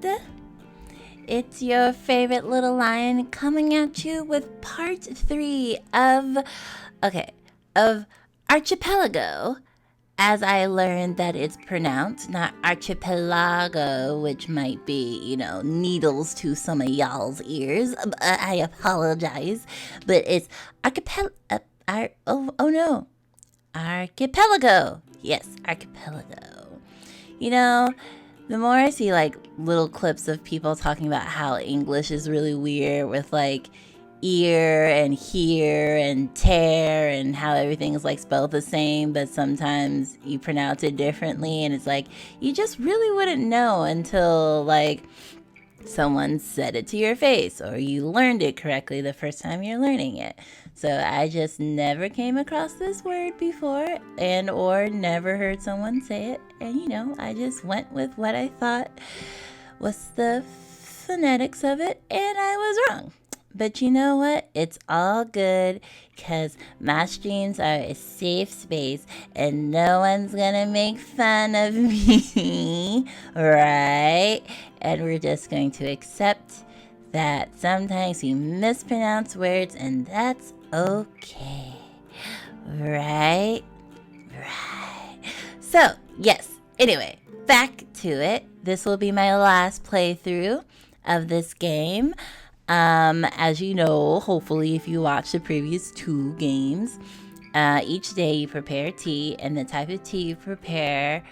world. It's your favorite little lion coming at you with part 3 of Archipelago, as I learned that it's pronounced, not Archipelago, which might be, needles to some of y'all's ears. I apologize, but it's Archipelago. Yes, Archipelago. The more I see little clips of people talking about how English is really weird with ear and hear and tear and how everything is spelled the same, but sometimes you pronounce it differently, and it's you just really wouldn't know until someone said it to your face or you learned it correctly the first time you're learning it. So I just never came across this word before and or never heard someone say it, and I just went with what I thought was the phonetics of it, and I was wrong. But you know what? It's all good, because my streams are a safe space and no one's gonna make fun of me, right? And we're just going to accept that sometimes we mispronounce words, and that's okay. Right? So, yes. Anyway, back to it. This will be my last playthrough of this game. As you know, hopefully, if you watch the previous 2 games, each day you prepare tea, and the type of tea you prepare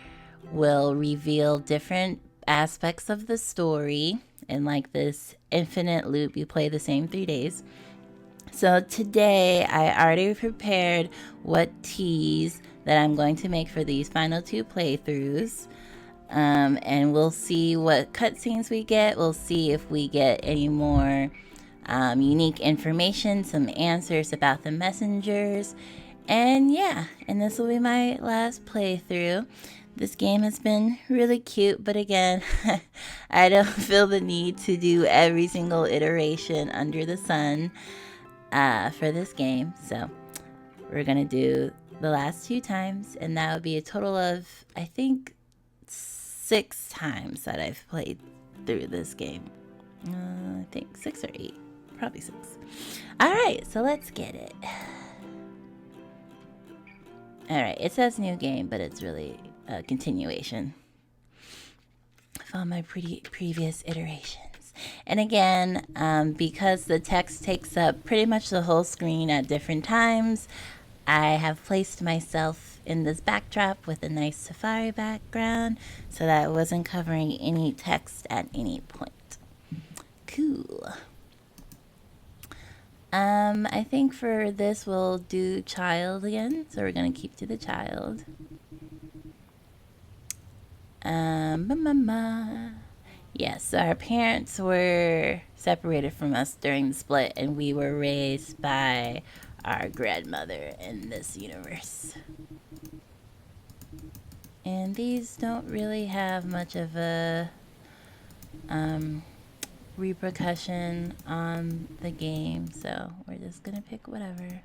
will reveal different aspects of the story. In this infinite loop, you play the same 3 days. So today, I already prepared what teas that I'm going to make for these final 2 playthroughs. And we'll see what cutscenes we get. We'll see if we get any more unique information, some answers about the messengers. And this will be my last playthrough. This game has been really cute, but again, I don't feel the need to do every single iteration under the sun for this game. So we're going to do the last 2 times, and that would be a total of, I think, 6 times that I've played through this game. I think 6 or 8. Probably 6. Alright, so let's get it. Alright, it says new game, but it's really a continuation of all my previous iterations. And again, because the text takes up pretty much the whole screen at different times, I have placed myself in this backdrop with a nice safari background so that it wasn't covering any text at any point. Cool. I think for this we'll do child again, so we're going to keep to the child. Yes, our parents were separated from us during the split, and we were raised by our grandmother in this universe. And these don't really have much of a repercussion on the game, so we're just gonna pick whatever.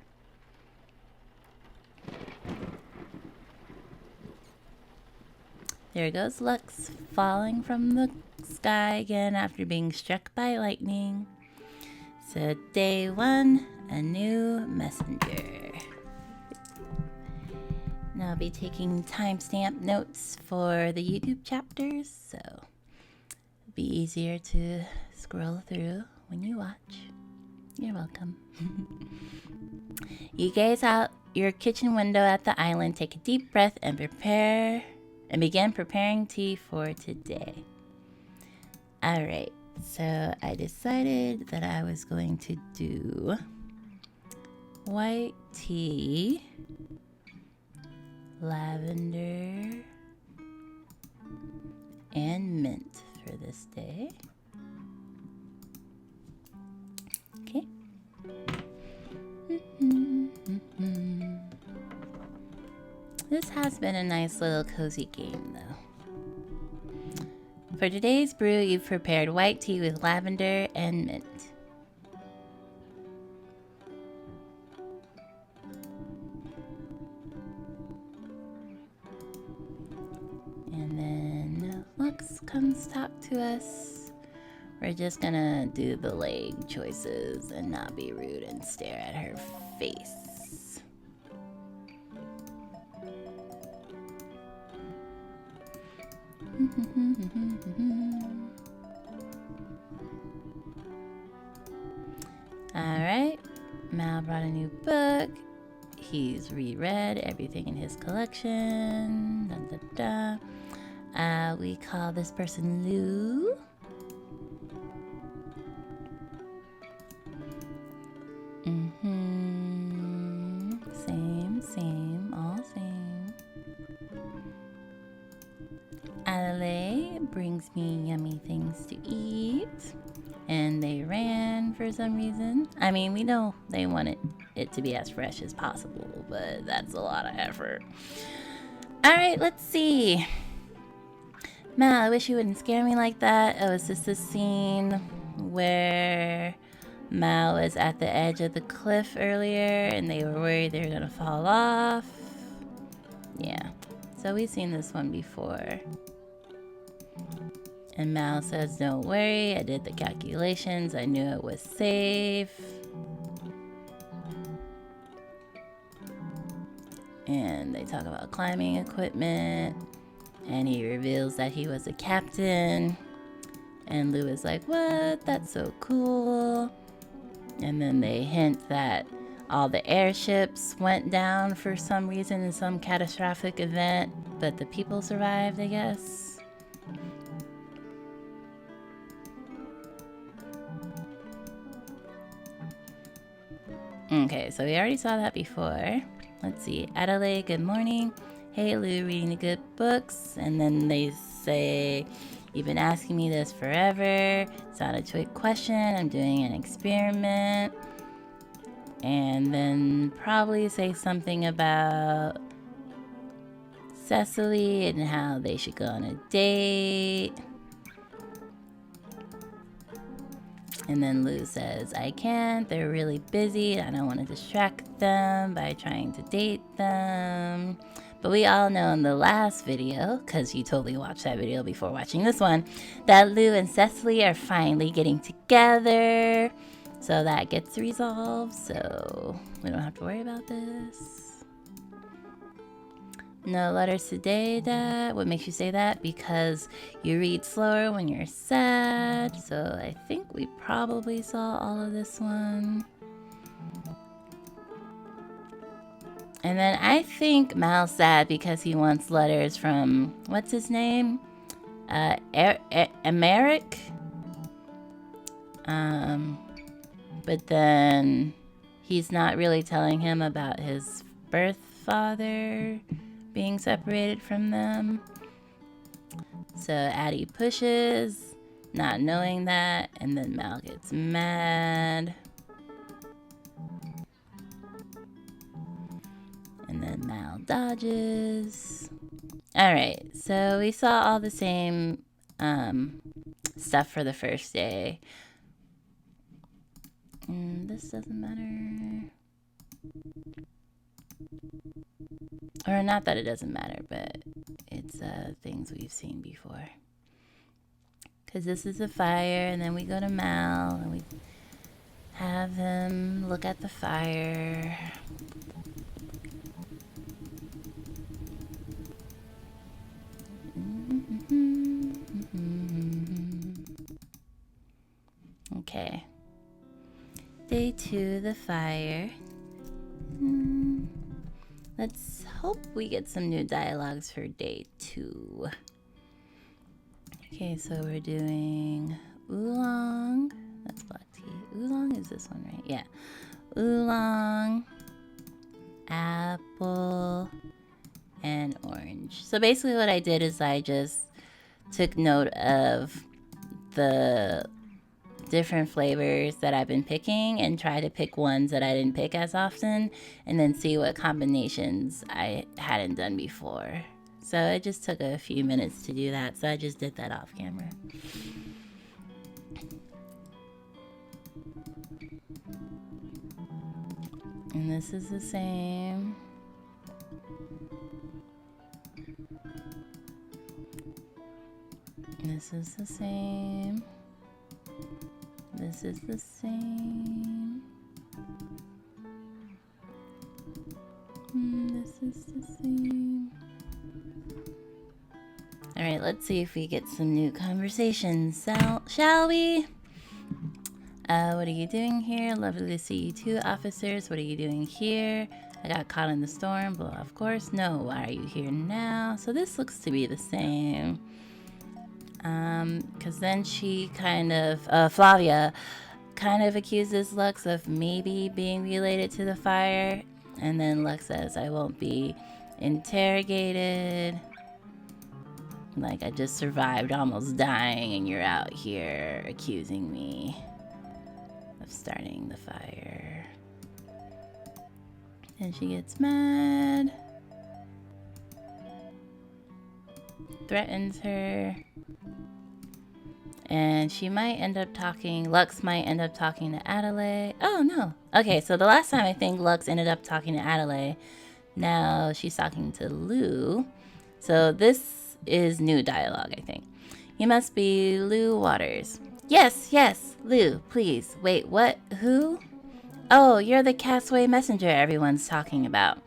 There goes Lux falling from the sky again after being struck by lightning. So day 1, a new messenger. Now I'll be taking timestamp notes for the YouTube chapters, so it'll be easier to scroll through when you watch. You're welcome. You gaze out your kitchen window at the island, take a deep breath, and begin preparing tea for today. Alright, so I decided that I was going to do white tea, lavender, and mint for this day. Okay. This has been a nice little cozy game, though. For today's brew, you've prepared white tea with lavender and mint. And then Alex comes talk to us. We're just gonna do the leg choices and not be rude and stare at her face. Alright, Mal brought a new book. He's reread everything in his collection. Dun, dun, dun. We call this person Lou. Same, all same. Adelaide brings me yummy things to eat. And they ran for some reason. I mean, we know they wanted it to be as fresh as possible, but that's a lot of effort. Alright, let's see. Mal, I wish you wouldn't scare me like that. It was just a scene where Mal was at the edge of the cliff earlier and they were worried they were gonna fall off. Yeah, so we've seen this one before. And Mal says, don't worry, I did the calculations, I knew it was safe. And they talk about climbing equipment, and he reveals that he was a captain. And Lou is like, what? That's so cool. And then they hint that all the airships went down for some reason in some catastrophic event, but the people survived, I guess. Okay, so we already saw that before. Let's see. Adelaide, good morning. Hey, Lou, reading the good books. And then they say, you've been asking me this forever. It's not a trick question. I'm doing an experiment. And then probably say something about Cecily and how they should go on a date. And then Lou says, I can't, they're really busy, I don't want to distract them by trying to date them. But we all know in the last video, because you totally watched that video before watching this one, that Lou and Cecily are finally getting together. So that gets resolved, so we don't have to worry about this. No letters today, Dad. What makes you say that? Because you read slower when you're sad. So I think we probably saw all of this one. And then I think Mal's sad because he wants letters from, what's his name? Emeric? But then he's not really telling him about his birth father being separated from them. So Addie pushes, not knowing that, and then Mal gets mad. And then Mal dodges. Alright, so we saw all the same stuff for the first day. And this doesn't matter. Or not that it doesn't matter, but it's things we've seen before. Because this is a fire, and then we go to Mal, and we have him look at the fire. Okay. Day 2, the fire. Let's hope we get some new dialogues for day 2. Okay, so we're doing Oolong. That's black tea. Oolong is this one, right? Yeah. Oolong, apple, and orange. So basically what I did is I just took note of the different flavors that I've been picking and try to pick ones that I didn't pick as often and then see what combinations I hadn't done before. So it just took a few minutes to do that, so I just did that off camera. And this is the same. This is the same. This is the same. This is the same. Alright, let's see if we get some new conversations, shall we? What are you doing here? Lovely to see you too, officers. What are you doing here? I got caught in the storm. Well, of course. No, why are you here now? So this looks to be the same. Because then she kind of, Flavia kind of accuses Lux of maybe being related to the fire. And then Lux says, I won't be interrogated. Like, I just survived almost dying and you're out here accusing me of starting the fire. And she gets mad. Threatens her. And she might end up talking, Lux might end up talking to Adelaide. Oh, no. Okay, so the last time I think Lux ended up talking to Adelaide. Now she's talking to Lou. So this is new dialogue, I think. You must be Lou Waters. Yes, yes, Lou, please. Wait, what? Who? Oh, you're the Castaway Messenger everyone's talking about.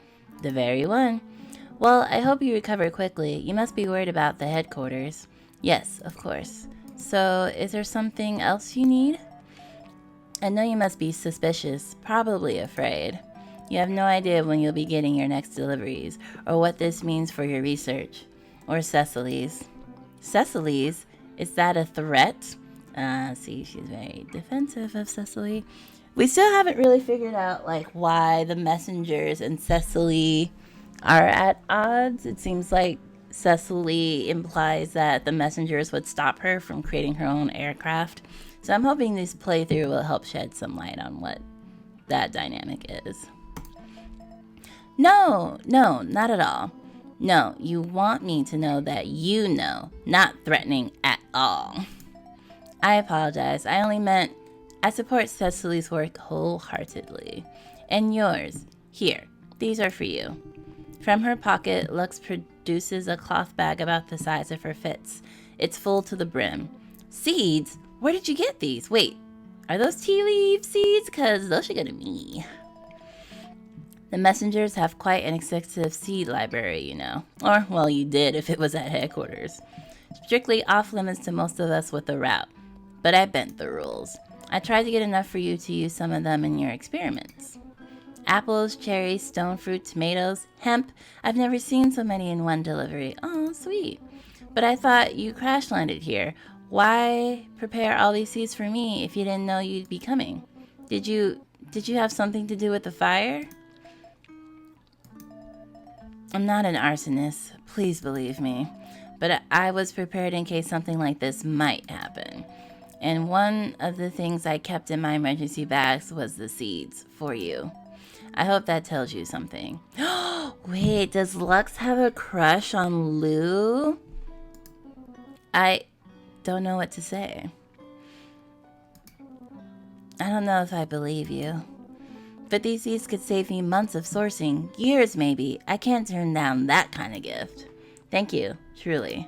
The very one. Well, I hope you recover quickly. You must be worried about the headquarters. Yes, of course. So, is there something else you need? I know you must be suspicious, probably afraid. You have no idea when you'll be getting your next deliveries, or what this means for your research. Or Cecily's. Cecily's? Is that a threat? See, she's very defensive of Cecily. We still haven't really figured out, like, why the messengers and Cecily are at odds. It seems like Cecily implies that the messengers would stop her from creating her own aircraft. So I'm hoping this playthrough will help shed some light on what that dynamic is. No, not at all. No, you want me to know that you know, not threatening at all. I apologize. I only meant I support Cecily's work wholeheartedly. And yours. Here, these are for you. From her pocket, Lux produces a cloth bag about the size of her fits. It's full to the brim. Seeds? Where did you get these? Wait, are those tea leaf seeds? Because those should go to me. The messengers have quite an extensive seed library, you know. Or, well, you did if it was at headquarters. Strictly off limits to most of us with the route. But I bent the rules. I tried to get enough for you to use some of them in your experiments. Apples, cherries, stone fruit, tomatoes, hemp. I've never seen so many in one delivery. Oh, sweet. But I thought you crash landed here. Why prepare all these seeds for me if you didn't know you'd be coming? Did you have something to do with the fire? I'm not an arsonist, please believe me. But I was prepared in case something like this might happen. And one of the things I kept in my emergency bags was the seeds for you. I hope that tells you something. Wait, does Lux have a crush on Lou? I don't know what to say. I don't know if I believe you. But these seeds could save me months of sourcing, years maybe. I can't turn down that kind of gift. Thank you, truly.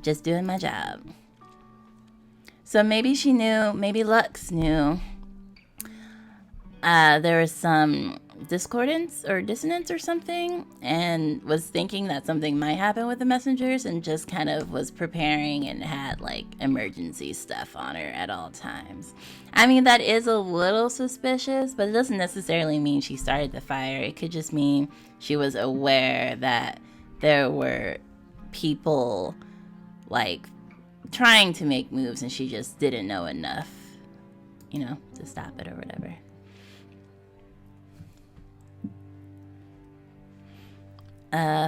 Just doing my job. So maybe she knew, maybe Lux knew. There was some discordance or dissonance or something, and was thinking that something might happen with the messengers, and just kind of was preparing and had like emergency stuff on her at all times. I mean, that is a little suspicious, but it doesn't necessarily mean she started the fire. It could just mean she was aware that there were people like trying to make moves and she just didn't know enough, you know, to stop it or whatever.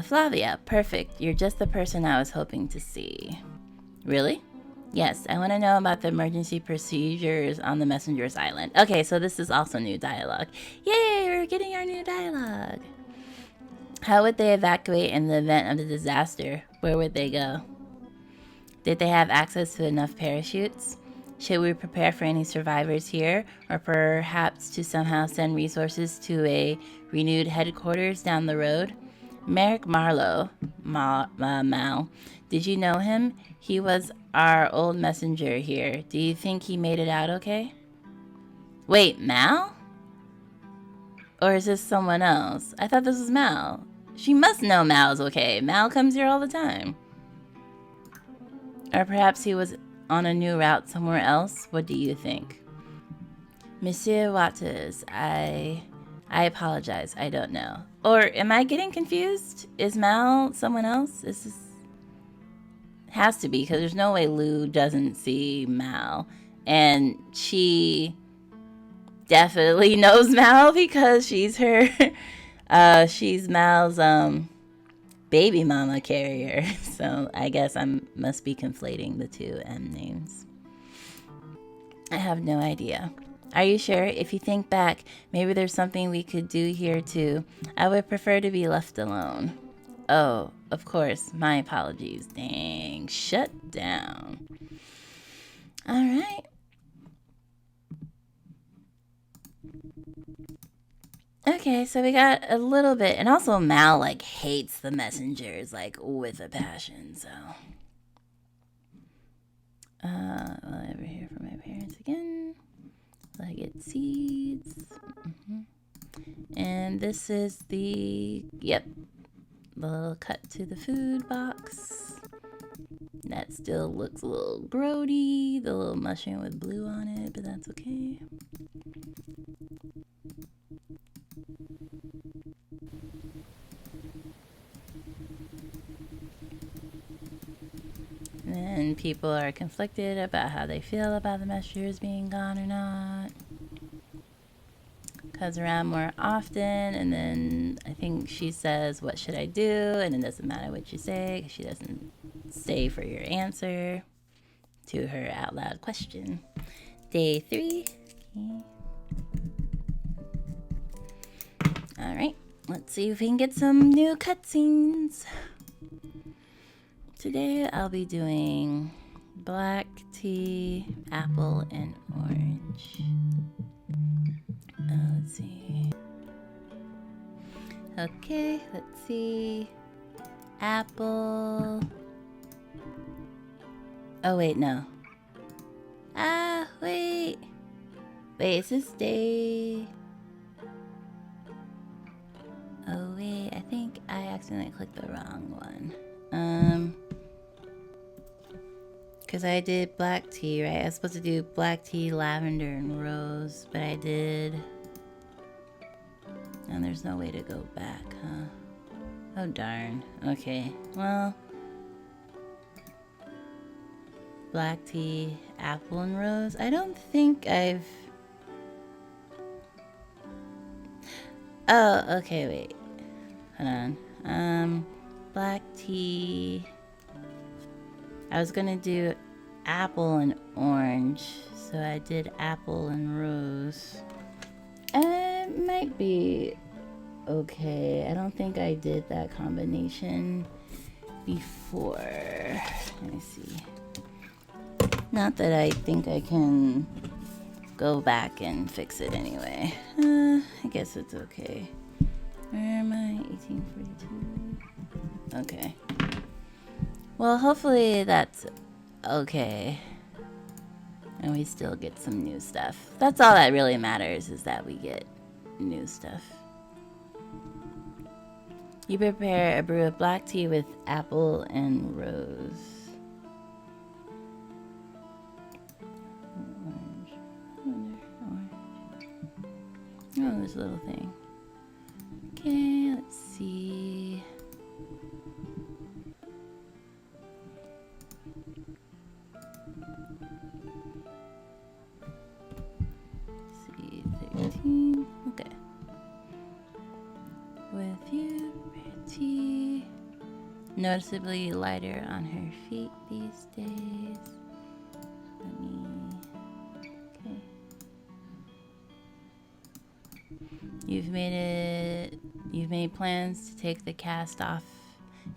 Flavia, perfect. You're just the person I was hoping to see. Really? Yes, I want to know about the emergency procedures on the Messenger's Island. Okay, so this is also new dialogue. Yay, we're getting our new dialogue. How would they evacuate in the event of a disaster? Where would they go? Did they have access to enough parachutes? Should we prepare for any survivors here, or perhaps to somehow send resources to a renewed headquarters down the road? Merrick Marlowe, Mal, did Did you know him? He was our old messenger here. Do you think he made it out okay? Wait, Mal? Or is this someone else? I thought this was Mal. She must know Mal's okay. Mal comes here all the time. Or perhaps he was on a new route somewhere else. What do you think? Monsieur Waters, I apologize. I don't know. Or am I getting confused? Is Mal someone else? Is this... Has to be, because there's no way Lou doesn't see Mal. And she definitely knows Mal because she's her... she's Mal's baby mama carrier. So I guess I must be conflating the two M names. I have no idea. Are you sure? If you think back, maybe there's something we could do here too. I would prefer to be left alone. Oh, of course. My apologies. Dang. Shut down. All right. Okay, so we got a little bit. And also Mal, like, hates the messengers, like, with a passion, so. Will I ever hear from my parents again? Will I get seeds? And this is the, yep, the little cut to the food box. That still looks a little grody, the little mushroom with blue on it, but that's okay. And people are conflicted about how they feel about the messengers being gone or not. Comes around more often, and then I think she says, what should I do? And it doesn't matter what you say, 'cause she doesn't stay for your answer to her out loud question. Day 3. Okay. Alright, let's see if we can get some new cutscenes. Today I'll be doing black tea, apple, and orange. Let's see. Okay, let's see. Apple. Oh, wait, no. Wait. Wait, is this day? Oh, wait, I think I accidentally clicked the wrong one. Because I did black tea, right? I was supposed to do black tea, lavender, and rose, but I did... And there's no way to go back, huh? Oh, darn. Okay, well... Black tea, apple, and rose. I don't think I've... Oh, okay, wait. Hold on. Black tea... I was gonna do apple and orange, so I did apple and rose. It might be okay. I don't think I did that combination before. Let me see. Not that I think I can go back and fix it anyway. I guess it's okay. Where am I? 1842. Okay. Well, hopefully that's okay. And we still get some new stuff. That's all that really matters, is that we get new stuff. You prepare a brew of black tea with apple and rose. Oh, there's a little thing. Okay, let's see. Okay. With you, pretty. Noticeably lighter on her feet these days. Let me. Okay. You've made plans to take the cast off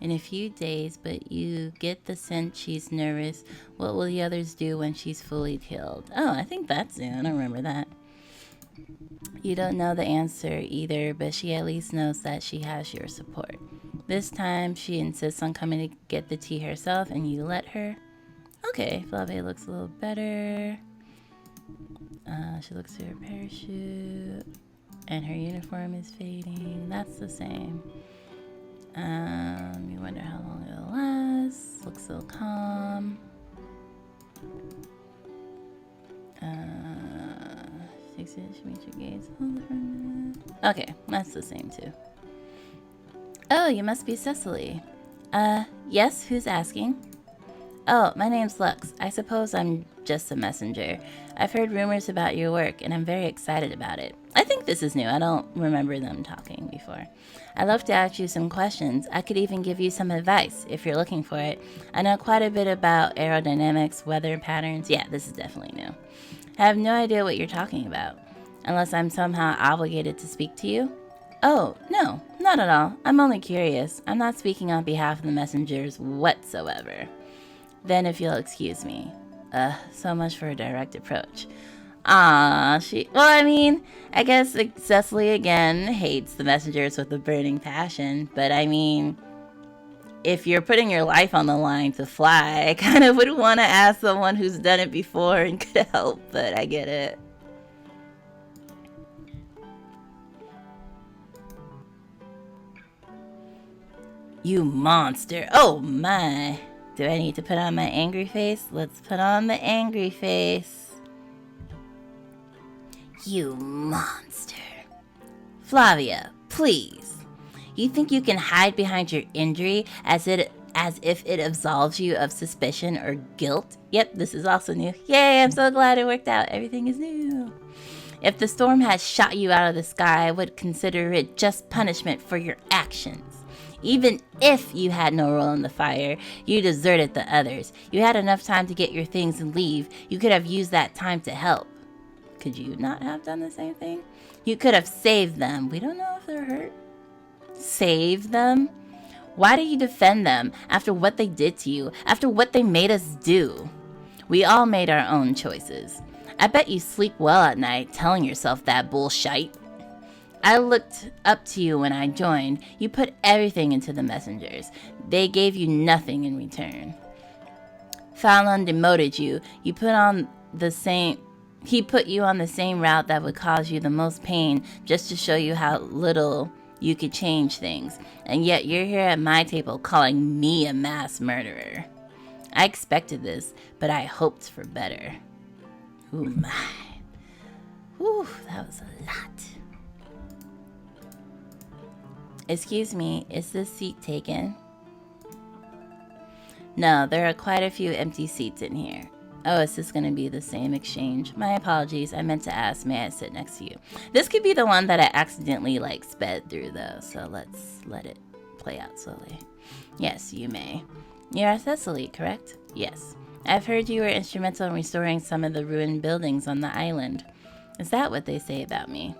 in a few days, but you get the sense she's nervous. What will the others do when she's fully healed? Oh, I think that's it. I don't remember that. You don't know the answer either, but she at least knows that she has your support. This time she insists on coming to get the tea herself and you let her. Okay, Flavia looks a little better. She looks through her parachute and her uniform is fading. That's the same. You wonder how long it'll last. Looks so calm. Okay, that's the same too. Oh, you must be Cecily. Yes, who's asking? Oh, my name's Lux. I suppose I'm just a messenger. I've heard rumors about your work, and I'm very excited about it. I think this is new. I don't remember them talking before. I'd love to ask you some questions. I could even give you some advice, if you're looking for it. I know quite a bit about aerodynamics, weather patterns. Yeah, this is definitely new. I have no idea what you're talking about, unless I'm somehow obligated to speak to you. Oh, no, not at all. I'm only curious. I'm not speaking on behalf of the messengers whatsoever. Then if you'll excuse me. So much for a direct approach. I guess Cecily again hates the messengers with a burning passion, but I mean, if you're putting your life on the line to fly, I kind of would want to ask someone who's done it before and could help, but I get it. You monster. Oh my. Do I need to put on my angry face? Let's put on the angry face. You monster. Flavia, please. You think you can hide behind your injury as if it absolves you of suspicion or guilt? Yep, this is also new. Yay, I'm so glad it worked out. Everything is new. If the storm had shot you out of the sky, I would consider it just punishment for your actions. Even if you had no role in the fire, you deserted the others. You had enough time to get your things and leave. You could have used that time to help. Could you not have done the same thing? You could have saved them. We don't know if they're hurt. Save them? Why do you defend them after what they did to you, after what they made us do? We all made our own choices. I bet you sleep well at night telling yourself that bullshit. I looked up to you when I joined. You put everything into the messengers. They gave you nothing in return. Fallon demoted you. He put you on the same route that would cause you the most pain just to show you how little you could change things. And yet you're here at my table calling me a mass murderer. I expected this, but I hoped for better. Ooh my. Ooh, that was a lot. Excuse me, is this seat taken? No, there are quite a few empty seats in here. Oh, is this going to be the same exchange? My apologies, I meant to ask, may I sit next to you? This could be the one that I accidentally sped through though, so let's let it play out slowly. Yes, you may. You're Cecily, correct? Yes. I've heard you were instrumental in restoring some of the ruined buildings on the island. Is that what they say about me?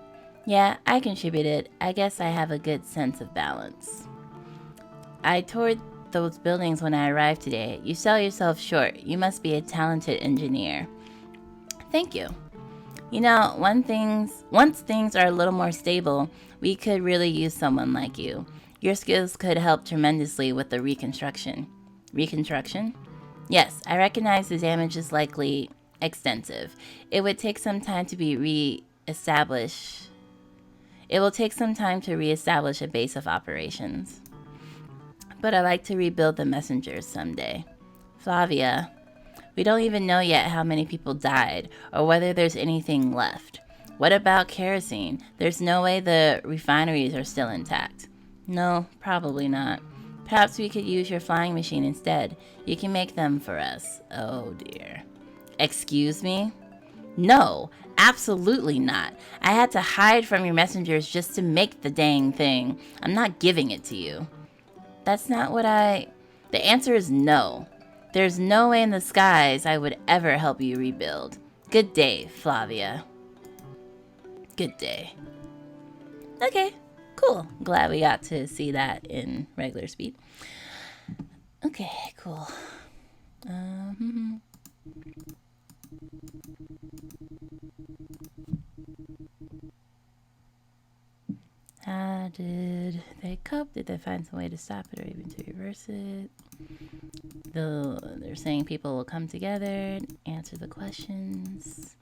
Yeah, I contributed. I guess I have a good sense of balance. I toured those buildings when I arrived today. You sell yourself short. You must be a talented engineer. Thank you. You know, once things are a little more stable, we could really use someone like you. Your skills could help tremendously with the reconstruction. Reconstruction? Yes, I recognize the damage is likely extensive. It would take some time to reestablish a base of operations. But I'd like to rebuild the messengers someday. Flavia, we don't even know yet how many people died or whether there's anything left. What about kerosene? There's no way the refineries are still intact. No, probably not. Perhaps we could use your flying machine instead. You can make them for us. Oh dear. Excuse me? No, absolutely not. I had to hide from your messengers just to make the dang thing. I'm not giving it to you. That's not what The answer is no. There's no way in the skies I would ever help you rebuild. Good day, Flavia. Good day. Okay, cool. Glad we got to see that in regular speed. Okay, cool. How did they cope? Did they find some way to stop it or even to reverse it? They're saying people will come together, answer the questions.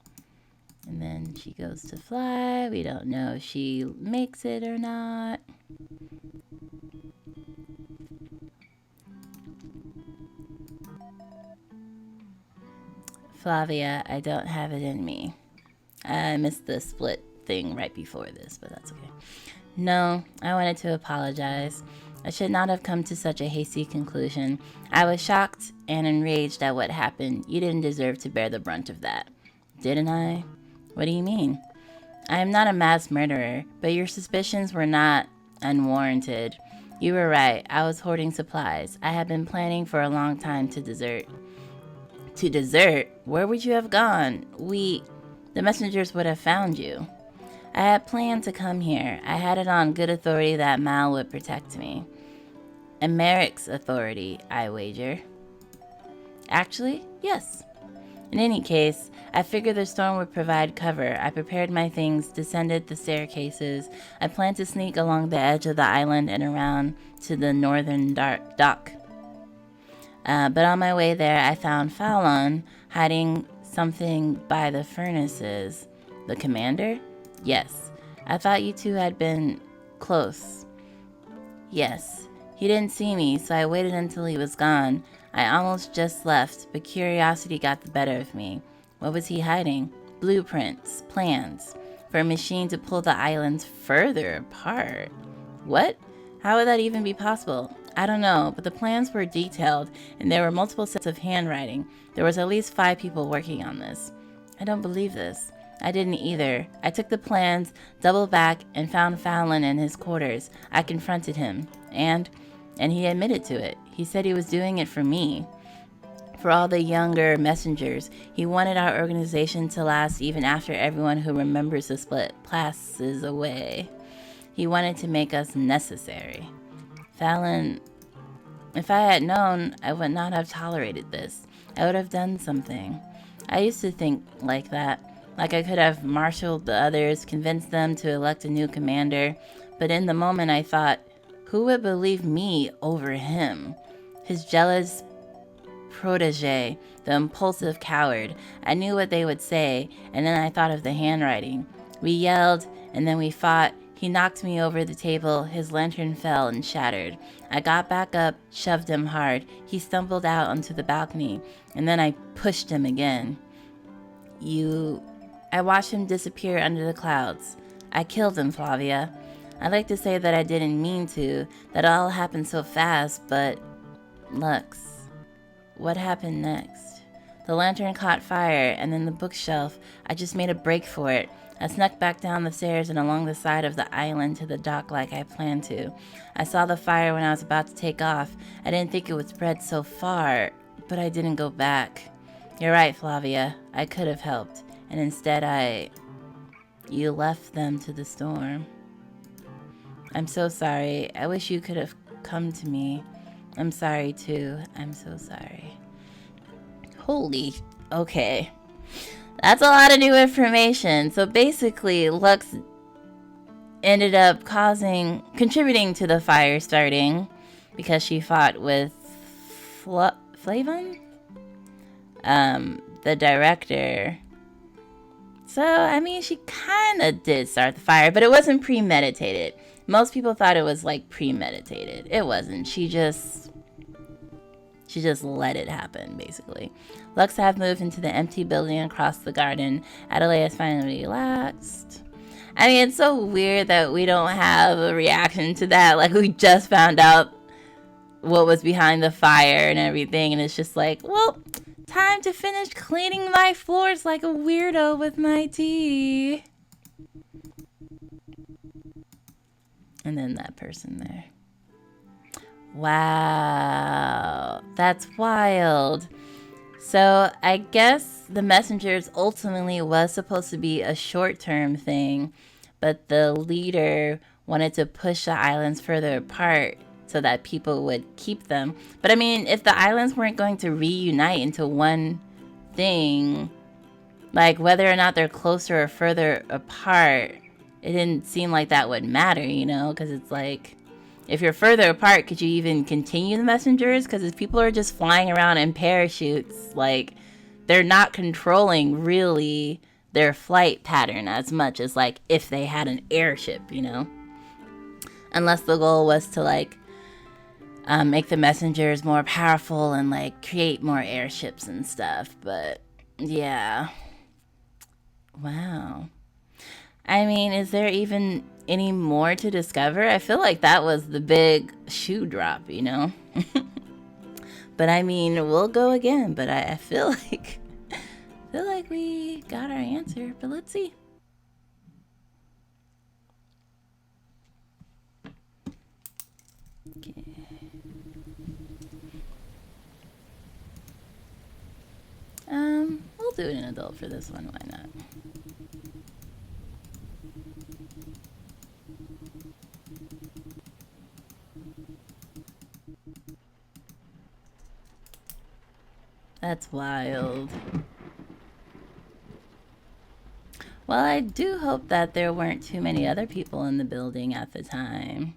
And then she goes to fly. We don't know if she makes it or not. Flavia, I don't have it in me. I missed the split thing right before this, but that's okay. No, I wanted to apologize. I should not have come to such a hasty conclusion. I was shocked and enraged at what happened. You didn't deserve to bear the brunt of that. Didn't I? What do you mean? I am not a mass murderer, but your suspicions were not unwarranted. You were right. I was hoarding supplies. I had been planning for a long time to desert. To desert? Where would you have gone? The messengers would have found you. I had planned to come here. I had it on good authority that Mal would protect me. And Merrick's authority, I wager. Actually, yes. In any case, I figured the storm would provide cover. I prepared my things, descended the staircases. I planned to sneak along the edge of the island and around to the northern dock. But on my way there, I found Fallon hiding something by the furnaces. The commander? Yes. I thought you two had been close. Yes. He didn't see me, so I waited until he was gone. I almost just left, but curiosity got the better of me. What was he hiding? Blueprints, plans, for a machine to pull the islands further apart. What? How would that even be possible? I don't know, but the plans were detailed, and there were multiple sets of handwriting. There was at least 5 people working on this. I don't believe this. I didn't either. I took the plans, doubled back, and found Fallon in his quarters. I confronted him, and he admitted to it. He said he was doing it for me. For all the younger messengers, he wanted our organization to last even after everyone who remembers the split passes away. He wanted to make us necessary. Fallon, if I had known, I would not have tolerated this. I would have done something. I used to think like that. Like I could have marshaled the others, convinced them to elect a new commander. But in the moment I thought, who would believe me over him? His jealous protege, the impulsive coward. I knew what they would say, and then I thought of the handwriting. We yelled, and then we fought. He knocked me over the table. His lantern fell and shattered. I got back up, shoved him hard. He stumbled out onto the balcony, and then I pushed him again. I watched him disappear under the clouds. I killed him, Flavia. I'd like to say that I didn't mean to, that it all happened so fast, but... Lux, what happened next? The lantern caught fire, and then the bookshelf. I just made a break for it. I snuck back down the stairs and along the side of the island to the dock like I planned to. I saw the fire when I was about to take off. I didn't think it would spread so far, but I didn't go back. You're right, Flavia. I could have helped. And instead You left them to the storm. I'm so sorry. I wish you could have come to me. I'm sorry too. I'm so sorry. Holy... Okay. That's a lot of new information. So basically, Lux ended up contributing to the fire starting because she fought with Flavon, the director. So, I mean, she kind of did start the fire, but it wasn't premeditated. Most people thought it was like premeditated. It wasn't. She just let it happen, basically. Lux have moved into the empty building across the garden. Adelaide has finally relaxed. I mean, it's so weird that we don't have a reaction to that. Like, we just found out what was behind the fire and everything, and it's just like, well, time to finish cleaning my floors like a weirdo with my tea. And then that person there. Wow, that's wild. So I guess the messengers ultimately was supposed to be a short-term thing, but the leader wanted to push the islands further apart so that people would keep them. But I mean, if the islands weren't going to reunite into one thing, like whether or not they're closer or further apart, it didn't seem like that would matter, you know, because it's like, if you're further apart, could you even continue the messengers? Because if people are just flying around in parachutes, like, they're not controlling really their flight pattern as much as like if they had an airship, you know, unless the goal was to like make the messengers more powerful and like create more airships and stuff. But yeah, wow. I mean, is there even any more to discover? I feel like that was the big shoe drop, you know. But I mean, we'll go again, but I feel like we got our answer, but let's see. Okay. We'll do an adult for this one, why not? That's wild. Well, I do hope that there weren't too many other people in the building at the time.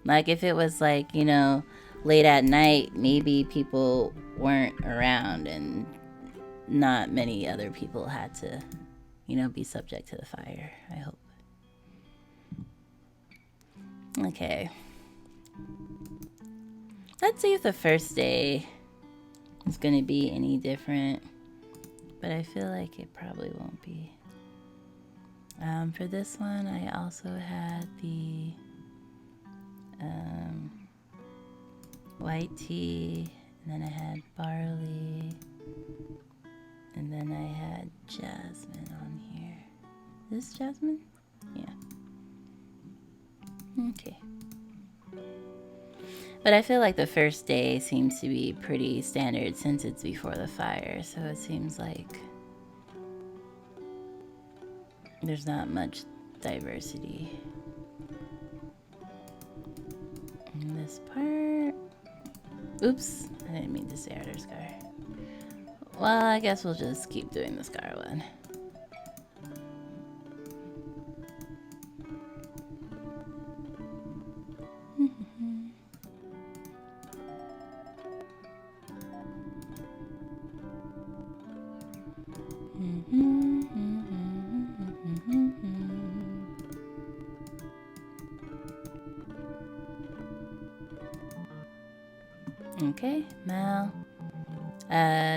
Like, if it was like, you know, late at night, maybe people weren't around and not many other people had to, you know, be subject to the fire. I hope. Okay. Let's see if the first day is going to be any different. But I feel like it probably won't be. For this one, I also had the white tea, and then I had barley, and then I had jasmine on here. Is this jasmine? Yeah. Okay. But I feel like the first day seems to be pretty standard since it's before the fire, so it seems like there's not much diversity in this part. Oops, I didn't mean to say Ardor Scar. Well, I guess we'll just keep doing the Scar one. Okay, Mal.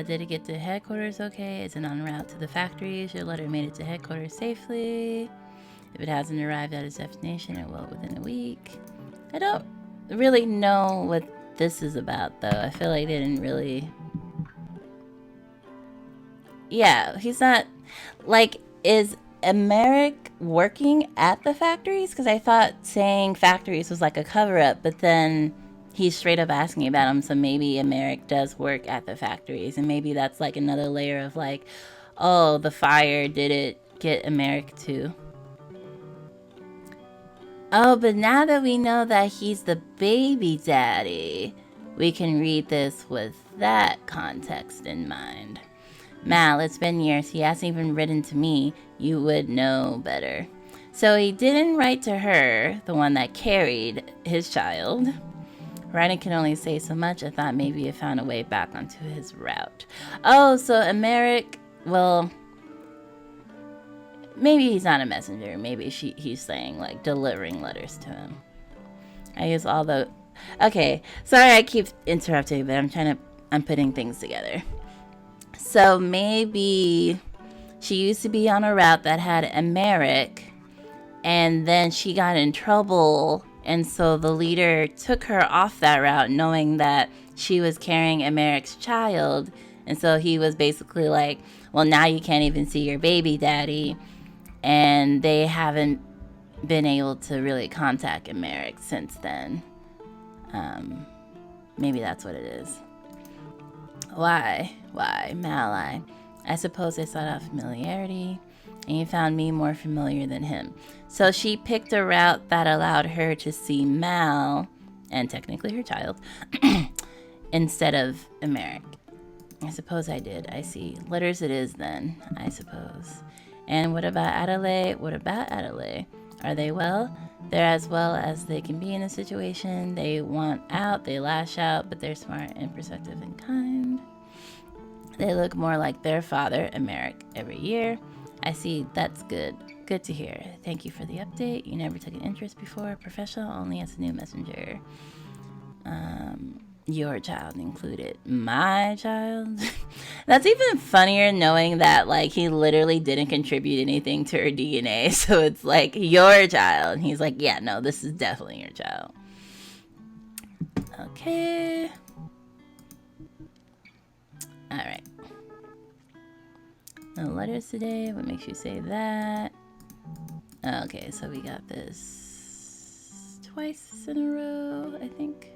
Did it get to headquarters okay? Is it en route to the factories? Your letter made it to headquarters safely. If it hasn't arrived at its destination, it will within a week. I don't really know what this is about, though. I feel like they didn't really... Yeah, he's not... Like, is Emeric working at the factories? Because I thought saying factories was like a cover-up, but then he's straight up asking about them, so maybe Emeric does work at the factories, and maybe that's like another layer of like, oh, the fire, did it get Emeric too? Oh, but now that we know that he's the baby daddy, we can read this with that context in mind. Mal, it's been years. He hasn't even written to me. You would know better. So he didn't write to her, the one that carried his child. Writing can only say so much. I thought maybe he found a way back onto his route. Oh, so Emeric, well, maybe he's not a messenger. Maybe he's saying, like, delivering letters to him. I use all the... Okay, sorry I keep interrupting, but I'm putting things together. So maybe she used to be on a route that had Emeric, and then she got in trouble, and so the leader took her off that route knowing that she was carrying Emeric's child, and so he was basically like, well, now you can't even see your baby daddy, and they haven't been able to really contact Emeric since then. Maybe that's what it is. Why, Malai? I suppose they sought out familiarity, and you found me more familiar than him. So she picked a route that allowed her to see Mal, and technically her child, instead of Emeric. I suppose I did. I see. Letters it is then, I suppose. And what about Adelaide? Are they well? They're as well as they can be in a situation. They want out, they lash out, but they're smart and perceptive and kind. They look more like their father, Emeric, every year. I see. That's good. Good to hear. Thank you for the update. You never took an interest before. Professional only as a new messenger. Your child included. My child? That's even funnier knowing that, like, he literally didn't contribute anything to her DNA. So it's like, your child. And he's like, yeah, no, this is definitely your child. Okay. Alright. No letters today. What makes you say that? Okay, so we got this twice in a row, I think.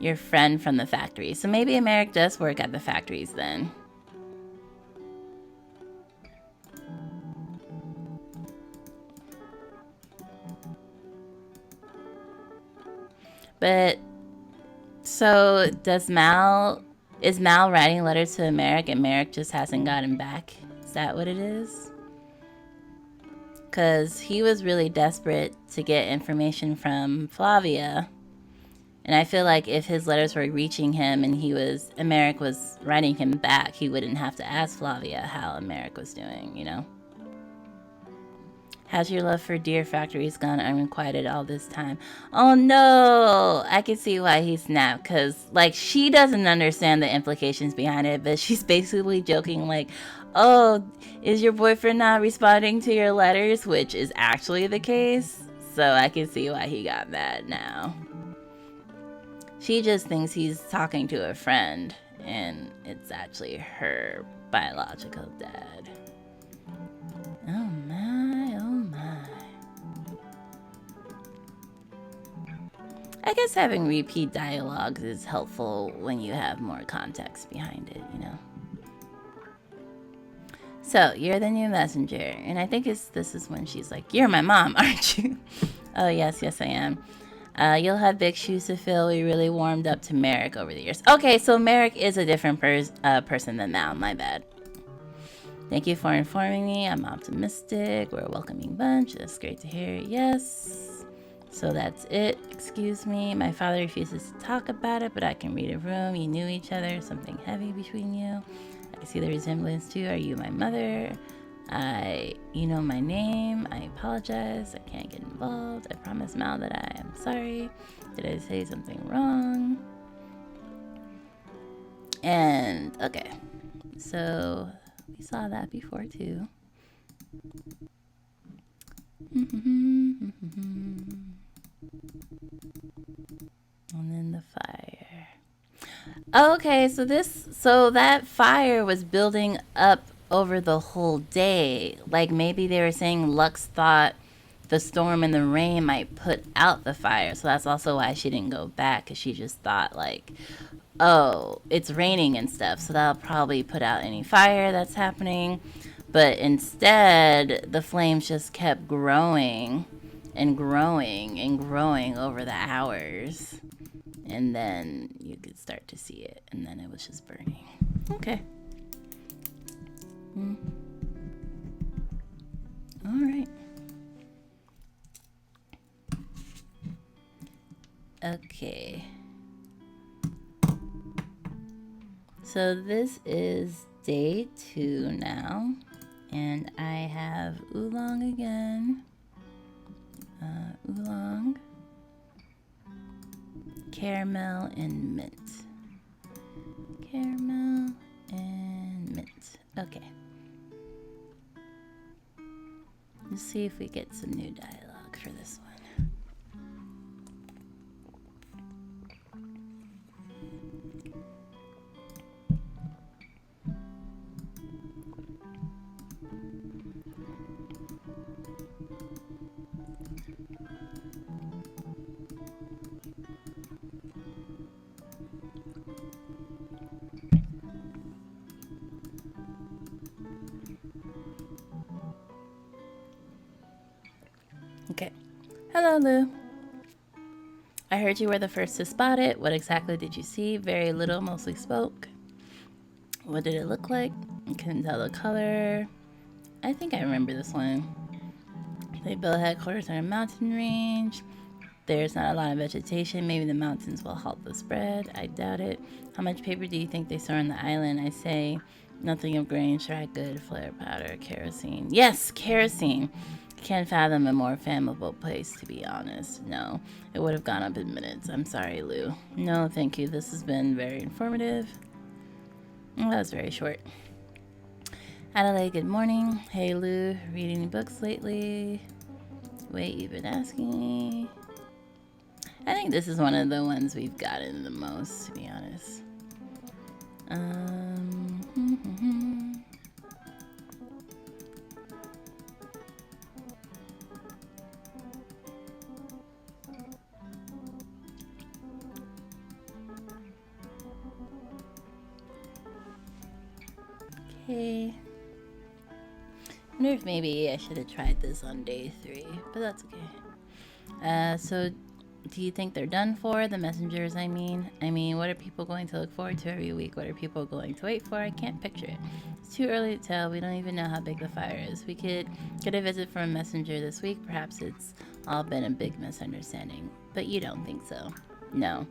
Your friend from the factory. So maybe Emeric does work at the factories then. But, so is Mal writing letters to Emeric and Emeric just hasn't gotten back? Is that what it is? Because he was really desperate to get information from Flavia. And I feel like if his letters were reaching him and Emeric was writing him back, he wouldn't have to ask Flavia how Emeric was doing, you know? Has your love for Deer Factories gone unrequited all this time? Oh no! I can see why he snapped, because, like, she doesn't understand the implications behind it, but she's basically joking, like, oh, is your boyfriend not responding to your letters? Which is actually the case. So I can see why he got mad now. She just thinks he's talking to a friend, and it's actually her biological dad. Oh my, oh my. I guess having repeat dialogues is helpful when you have more context behind it, you know? So, you're the new messenger, and I think this is when she's like, you're my mom, aren't you? Oh, yes, I am. You'll have big shoes to fill. We really warmed up to Merrick over the years. Okay, so Merrick is a different person than Mal. My bad. Thank you for informing me. I'm optimistic. We're a welcoming bunch. That's great to hear. Yes. So that's it. Excuse me. My father refuses to talk about it, but I can read a room. You knew each other. Something heavy between you. I can see the resemblance too. Are you my mother? You know my name. I apologize. I can't get involved. I promise Mal that I am sorry. Did I say something wrong? And, okay. So, we saw that before too. And then the fire. Okay, so that fire was building up over the whole day. Like, maybe they were saying Lux thought the storm and the rain might put out the fire. So that's also why she didn't go back, because she just thought, like, oh, it's raining and stuff, so that'll probably put out any fire that's happening. But instead, the flames just kept growing and growing and growing over the hours. And then you could start to see it, and then it was just burning. Okay. All right. Okay. So this is day 2 now, and I have Oolong again. Oolong, caramel, and mint. Caramel and mint. Okay. Let's see if we get some new dialogue for this one. Okay. Hello, Lou. I heard you were the first to spot it. What exactly did you see? Very little, mostly smoke. What did it look like? I couldn't tell the color. I think I remember this one. They build headquarters on a mountain range. There's not a lot of vegetation. Maybe the mountains will halt the spread. I doubt it. How much paper do you think they store on the island? I say nothing of grain, dry good, flare powder, kerosene. Yes, kerosene. Can't fathom a more flammable place, to be honest. No, it would have gone up in minutes. I'm sorry, Lou. No, thank you. This has been very informative. Well, that was very short. Adelaide, good morning. Hey, Lou. Reading any books lately? Wait, you've been asking me. I think this is one of the ones we've gotten the most, to be honest. Okay. I wonder if maybe I should have tried this on day 3, but that's okay. So do you think they're done for? The messengers, I mean, what are people going to look forward to every week? What are people going to wait for? I can't picture it. It's too early to tell. We don't even know how big the fire is. We could get a visit from a messenger this week. Perhaps it's all been a big misunderstanding. But you don't think so? No.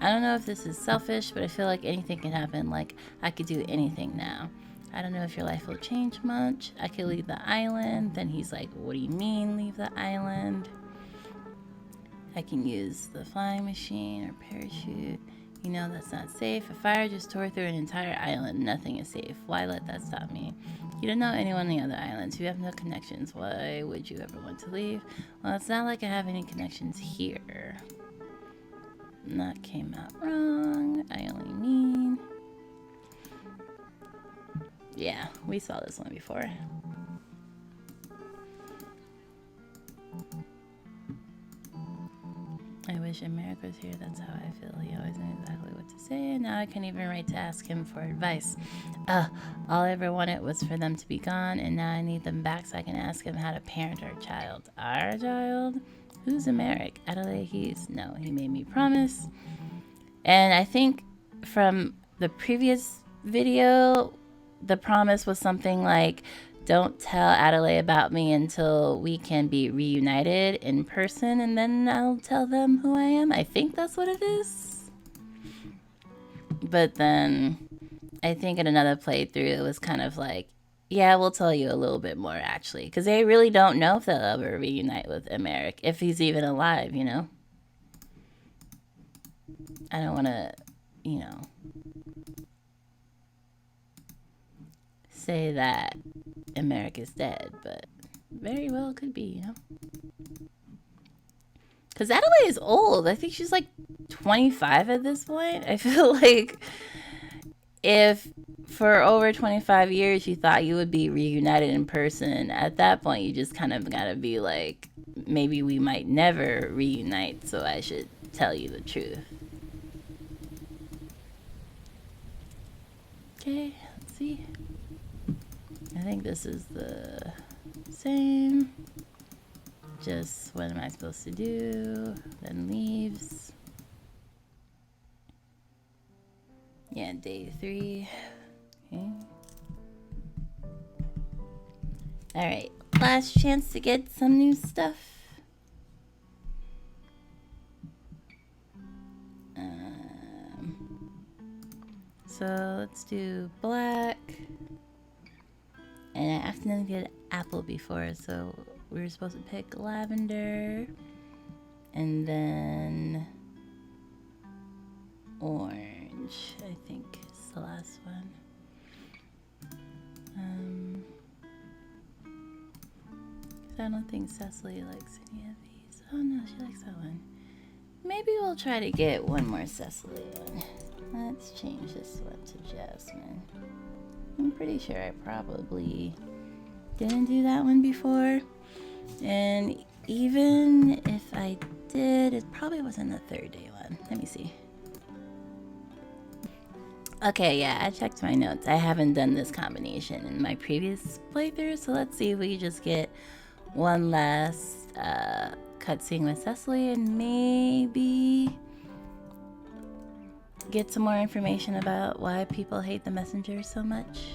I don't know if this is selfish, but I feel like anything can happen. Like, I could do anything now. I don't know if your life will change much. I could leave the island. Then he's like, what do you mean leave the island? I can use the flying machine or parachute. You know that's not safe. A fire just tore through an entire island. Nothing is safe. Why let that stop me? You don't know anyone on the other islands. You have no connections. Why would you ever want to leave? Well, it's not like I have any connections here. That came out wrong. I only mean... Yeah, we saw this one before. I wish America was here. That's how I feel. He always knew exactly what to say, and now I can't even write to ask him for advice. All I ever wanted was for them to be gone, and now I need them back so I can ask him how to parent our child. Our child? Who's Americ? Adelaide Heath? No, he made me promise. And I think from the previous video, the promise was something like, don't tell Adelaide about me until we can be reunited in person, and then I'll tell them who I am. I think that's what it is. But then I think in another playthrough, it was kind of like, yeah, we'll tell you a little bit more, actually. Because they really don't know if they'll ever reunite with Americ, if he's even alive, you know? I don't want to, you know, say that Americ is dead, but very well could be, you know? Because Adelaide is old. I think she's like 25 at this point. I feel like if for over 25 years you thought you would be reunited in person, at that point you just kind of gotta be like, maybe we might never reunite, so I should tell you the truth. Okay, let's see. I think this is the same. Just what am I supposed to do? Then leaves. Yeah, day 3. Okay. Alright, last chance to get some new stuff. So let's do black. And I accidentally did apple before, so we were supposed to pick lavender. And then orange, I think is the last one. I don't think Cecily likes any of these. Oh no, she likes that one. Maybe we'll try to get one more Cecily one. Let's change this one to Jasmine. I'm pretty sure I probably didn't do that one before. And even if I did, it probably wasn't the 3rd day one. Let me see. Okay, yeah, I checked my notes. I haven't done this combination in my previous playthrough, so let's see if we just get one last cutscene with Cecily and maybe get some more information about why people hate the messenger so much.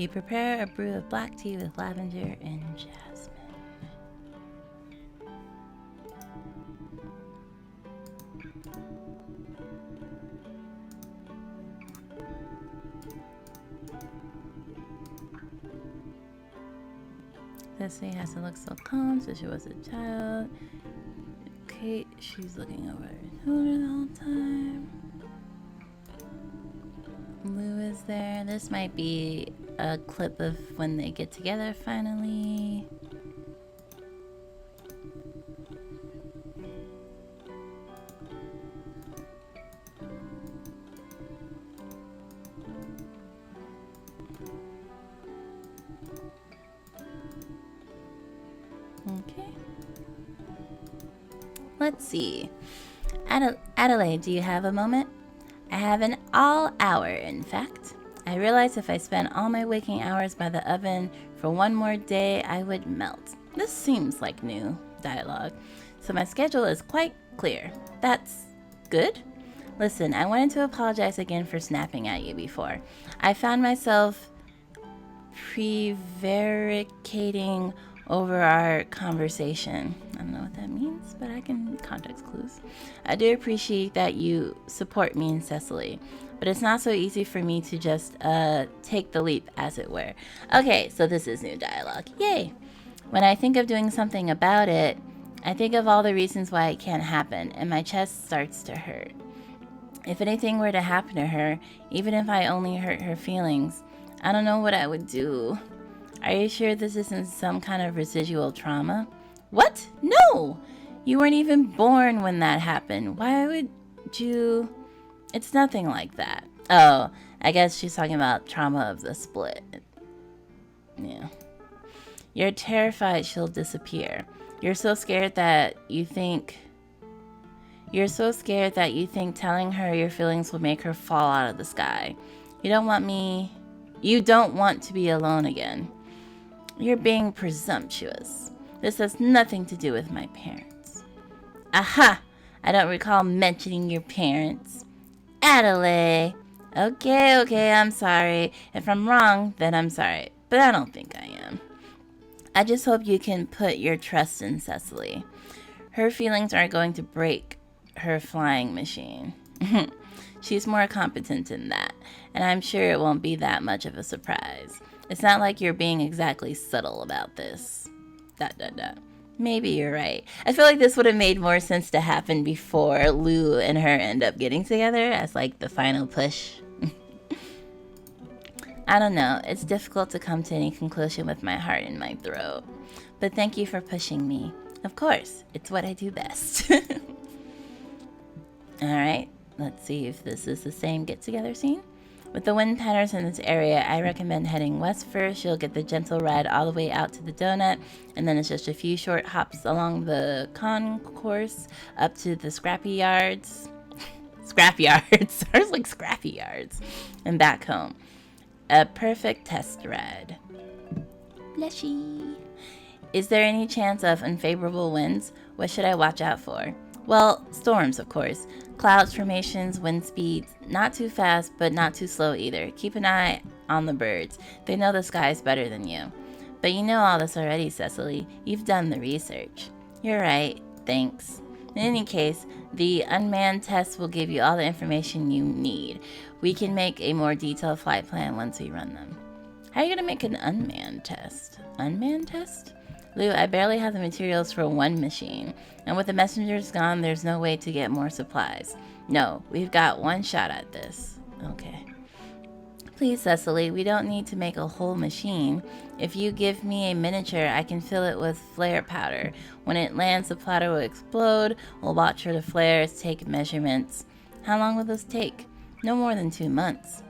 You prepare a brew of black tea with lavender and jasmine. Cecily has to look so calm, so she was a child. Kate, she's looking over her shoulder the whole time. Lou is there. This might be a clip of when they get together finally. Okay. Let's see. Adelaide, do you have a moment? I have an all hour, in fact. I realize if I spent all my waking hours by the oven for one more day, I would melt. This seems like new dialogue, so my schedule is quite clear. That's good. Listen, I wanted to apologize again for snapping at you before. I found myself prevaricating over our conversation. I don't know what that means, but I can context clues. I do appreciate that you support me and Cecily, but it's not so easy for me to just take the leap, as it were. Okay, so this is new dialogue. Yay! When I think of doing something about it, I think of all the reasons why it can't happen, and my chest starts to hurt. If anything were to happen to her, even if I only hurt her feelings, I don't know what I would do. Are you sure this isn't some kind of residual trauma? What? No! You weren't even born when that happened. Why would you... It's nothing like that. Oh, I guess she's talking about trauma of the split. Yeah. You're terrified she'll disappear. You're so scared that you think telling her your feelings will make her fall out of the sky. You don't want to be alone again. You're being presumptuous. This has nothing to do with my parents. Aha! I don't recall mentioning your parents. Adelaide. Okay, I'm sorry. If I'm wrong, then I'm sorry. But I don't think I am. I just hope you can put your trust in Cecily. Her feelings aren't going to break her flying machine. She's more competent than that, and I'm sure it won't be that much of a surprise. It's not like you're being exactly subtle about this. ... Maybe you're right. I feel like this would have made more sense to happen before Lou and her end up getting together as like the final push. I don't know. It's difficult to come to any conclusion with my heart in my throat. But thank you for pushing me. Of course, it's what I do best. Alright, let's see if this is the same get-together scene. With the wind patterns in this area, I recommend heading west first. You'll get the gentle ride all the way out to the donut, and then it's just a few short hops along the concourse up to the scrappy yards. Scrappy yards. I was like scrappy yards. And back home. A perfect test ride. Blushy. Is there any chance of unfavorable winds? What should I watch out for? Well, storms, of course. Clouds formations, wind speeds, not too fast, but not too slow either. Keep an eye on the birds. They know the skies better than you. But you know all this already, Cecily. You've done the research. You're right. Thanks. In any case, the unmanned test will give you all the information you need. We can make a more detailed flight plan once we run them. How are you going to make an unmanned test? Unmanned test? Lou, I barely have the materials for one machine, and with the messengers gone, there's no way to get more supplies. No, we've got one shot at this. Okay. Please, Cecily, we don't need to make a whole machine. If you give me a miniature, I can fill it with flare powder. When it lands, the powder will explode. We'll watch for the flares, take measurements. How long will this take? No more than 2 months.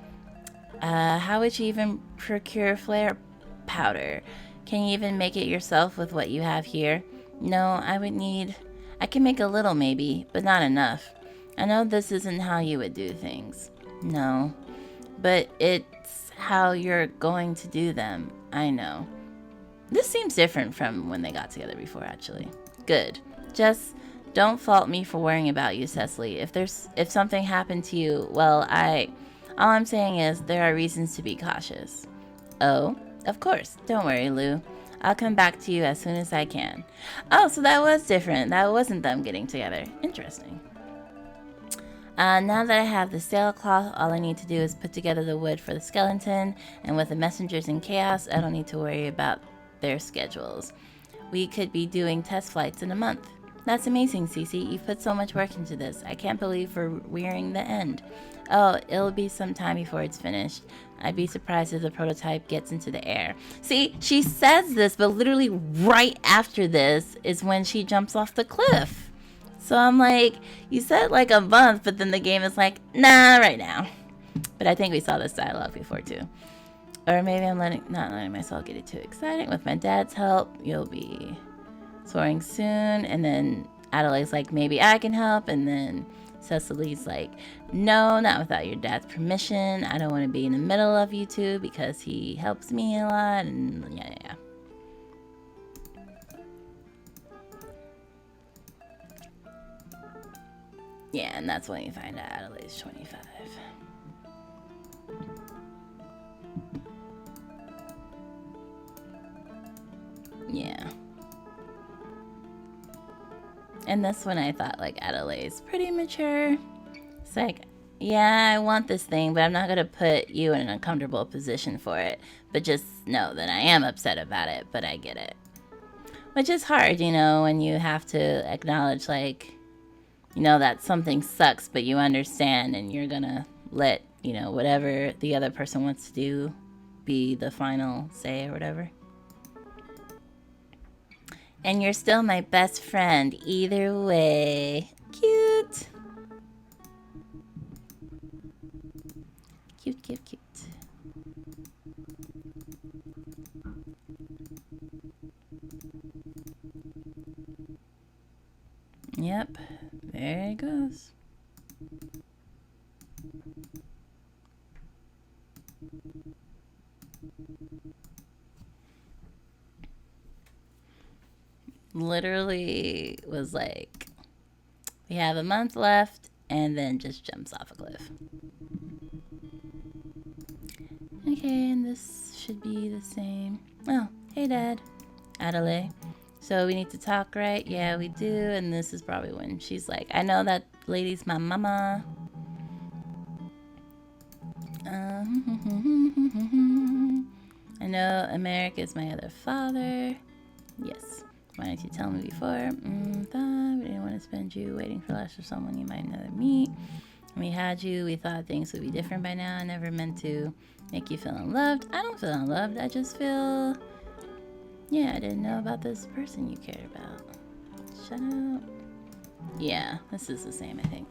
How would you even procure flare powder? Can you even make it yourself with what you have here? No, I can make a little maybe, but not enough. I know this isn't how you would do things. No, but it's how you're going to do them. I know. This seems different from when they got together before, actually. Good. Just don't fault me for worrying about you, Cecily. If something happened to you, well, all I'm saying is there are reasons to be cautious. Oh, of course. Don't worry, Lou. I'll come back to you as soon as I can. Oh, so that was different. That wasn't them getting together. Interesting. Now that I have the sailcloth, all I need to do is put together the wood for the skeleton, and with the messengers in chaos, I don't need to worry about their schedules. We could be doing test flights in a month. That's amazing, Cece. You've put so much work into this. I can't believe we're nearing the end. Oh, it'll be some time before it's finished. I'd be surprised if the prototype gets into the air. See, she says this, but literally right after this is when she jumps off the cliff. So I'm like, you said like a month, but then the game is like, nah, right now. But I think we saw this dialogue before too. Or maybe I'm not letting myself get it too exciting. With my dad's help, you'll be soaring soon. And then Adelaide's like, maybe I can help. And then Cecily's like, no, not without your dad's permission. I don't want to be in the middle of you two because he helps me a lot. And yeah. Yeah, and that's when you find out Adelaide's 25. Yeah. And that's when I thought, like, Adelaide's pretty mature. It's like, yeah, I want this thing, but I'm not going to put you in an uncomfortable position for it. But just know that I am upset about it, but I get it. Which is hard, you know, when you have to acknowledge, like, you know, that something sucks, but you understand and you're gonna let, you know, whatever the other person wants to do be the final say or whatever. And you're still my best friend either way. Cute. Cute, cute, cute. Yep. There it goes. Literally was like, we have a month left, and then just jumps off a cliff. Okay, and this should be the same. Oh, hey Dad. Adelaide. So we need to talk, right? Yeah, we do. And this is probably when she's like, I know that lady's my mama. I know America's my other father. Yes. Why didn't you tell me before? Thought we didn't want to spend you waiting for less for someone you might never meet. When we had you, we thought things would be different by now. I never meant to make you feel unloved. I don't feel unloved. I just feel... Yeah, I didn't know about this person you cared about. Shut up. Yeah, this is the same, I think.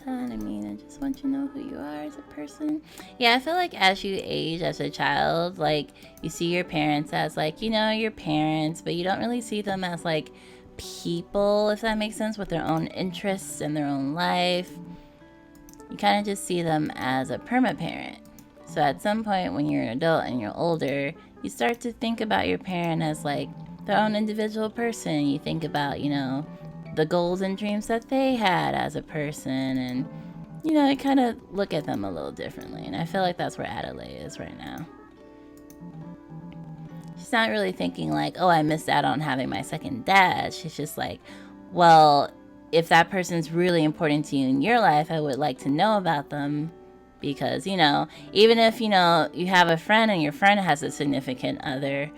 I just want you to know who you are as a person. Yeah, I feel like as you age as a child, like, you see your parents as, like, you know, your parents, but you don't really see them as, like, people, if that makes sense, with their own interests and their own life. You kind of just see them as a perma-parent. So at some point when you're an adult and you're older, you start to think about your parent as like their own individual person. You think about, you know, the goals and dreams that they had as a person, and, you know, you kind of look at them a little differently. And I feel like that's where Adelaide is right now. She's not really thinking like, oh, I missed out on having my second dad. She's just like, well, if that person's really important to you in your life, I would like to know about them. Because, you know, even if, you know, you have a friend and your friend has a significant other,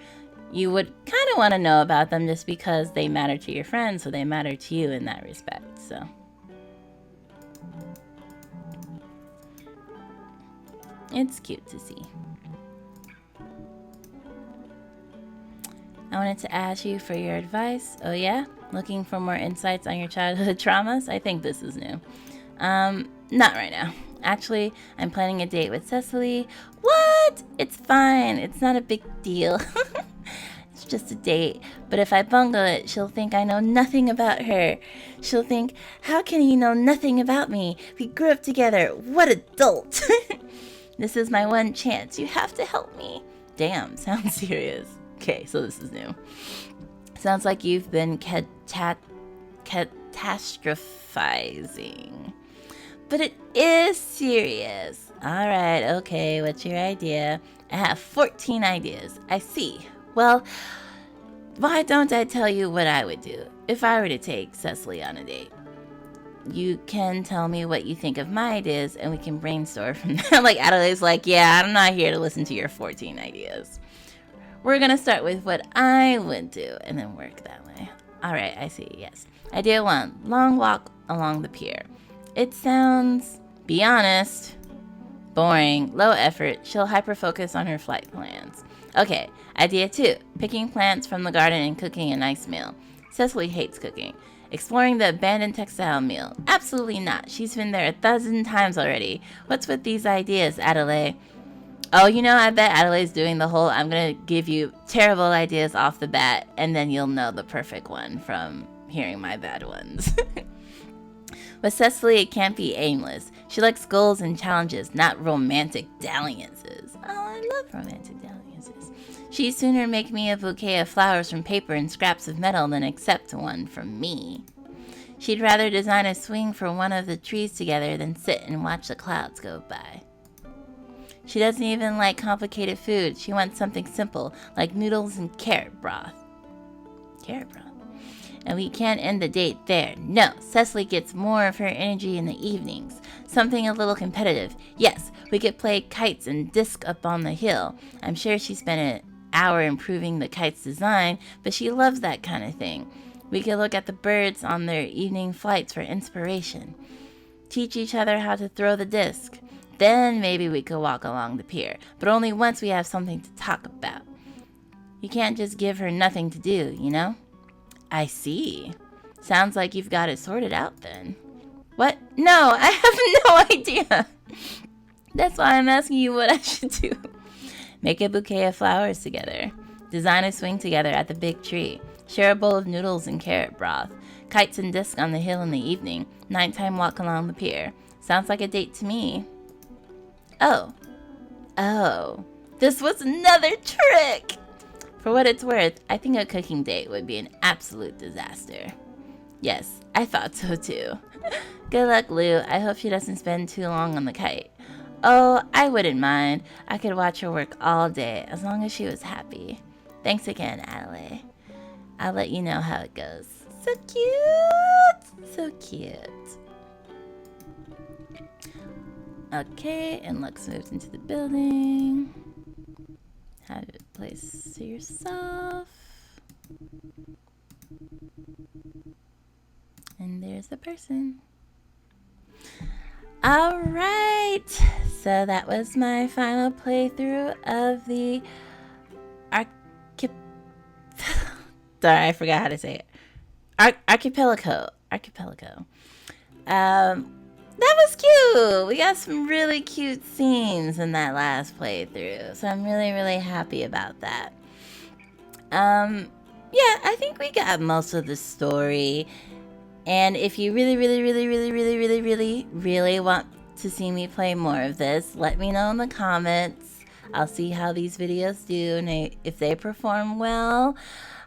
you would kind of want to know about them just because they matter to your friend, so they matter to you in that respect. So it's cute to see. I wanted to ask you for your advice. Oh yeah? Looking for more insights on your childhood traumas? I think this is new. Not right now. Actually, I'm planning a date with Cecily. What? It's fine. It's not a big deal. It's just a date. But if I bungle it, she'll think I know nothing about her. She'll think, how can you know nothing about me? We grew up together. What adult? This is my one chance. You have to help me. Damn, sounds serious. Okay, so this is new. Sounds like you've been catastrophizing. But it is serious. All right, okay, what's your idea? I have 14 ideas. I see. Well, why don't I tell you what I would do if I were to take Cecily on a date? You can tell me what you think of my ideas and we can brainstorm from there. Like Adelaide's like, yeah, I'm not here to listen to your 14 ideas. We're going to start with what I would do and then work that way. All right, I see, yes. Idea 1, long walk along the pier. It sounds, be honest, boring, low effort. She'll hyper-focus on her flight plans. Okay, idea 2, picking plants from the garden and cooking a nice meal. Cecily hates cooking. Exploring the abandoned textile mill. Absolutely not. She's been there 1,000 times already. What's with these ideas, Adelaide? Oh, I bet Adelaide's doing the whole, I'm going to give you terrible ideas off the bat, and then you'll know the perfect one from hearing my bad ones. With Cecily, it can't be aimless. She likes goals and challenges, not romantic dalliances. Oh, I love romantic dalliances. She'd sooner make me a bouquet of flowers from paper and scraps of metal than accept one from me. She'd rather design a swing for one of the trees together than sit and watch the clouds go by. She doesn't even like complicated food. She wants something simple, like noodles and carrot broth. Carrot broth? And we can't end the date there. No, Cecily gets more of her energy in the evenings. Something a little competitive. Yes, we could play kites and disc up on the hill. I'm sure she spent an hour improving the kite's design, but she loves that kind of thing. We could look at the birds on their evening flights for inspiration. Teach each other how to throw the disc. Then maybe we could walk along the pier, but only once we have something to talk about. You can't just give her nothing to do, I see. Sounds like you've got it sorted out then. What? No, I have no idea. That's why I'm asking you what I should do. Make a bouquet of flowers together. Design a swing together at the big tree. Share a bowl of noodles and carrot broth. Kites and disc on the hill in the evening. Nighttime walk along the pier. Sounds like a date to me. Oh. This was another trick! For what it's worth, I think a cooking date would be an absolute disaster. Yes, I thought so too. Good luck, Lou. I hope she doesn't spend too long on the kite. Oh, I wouldn't mind. I could watch her work all day, as long as she was happy. Thanks again, Adelaide. I'll let you know how it goes. So cute! So cute. Okay, and Lux moves into the building. Have a place to yourself. And there's the person. Alright, so that was my final playthrough of the Sorry, I forgot how to say it. Archipelago. That was cute. We got some really cute scenes in that last playthrough, so I'm really, really happy about that. Yeah, I think we got most of the story. And if you really, really, really, really, really, really, really, really want to see me play more of this, let me know in the comments. I'll see how these videos do, and if they perform well,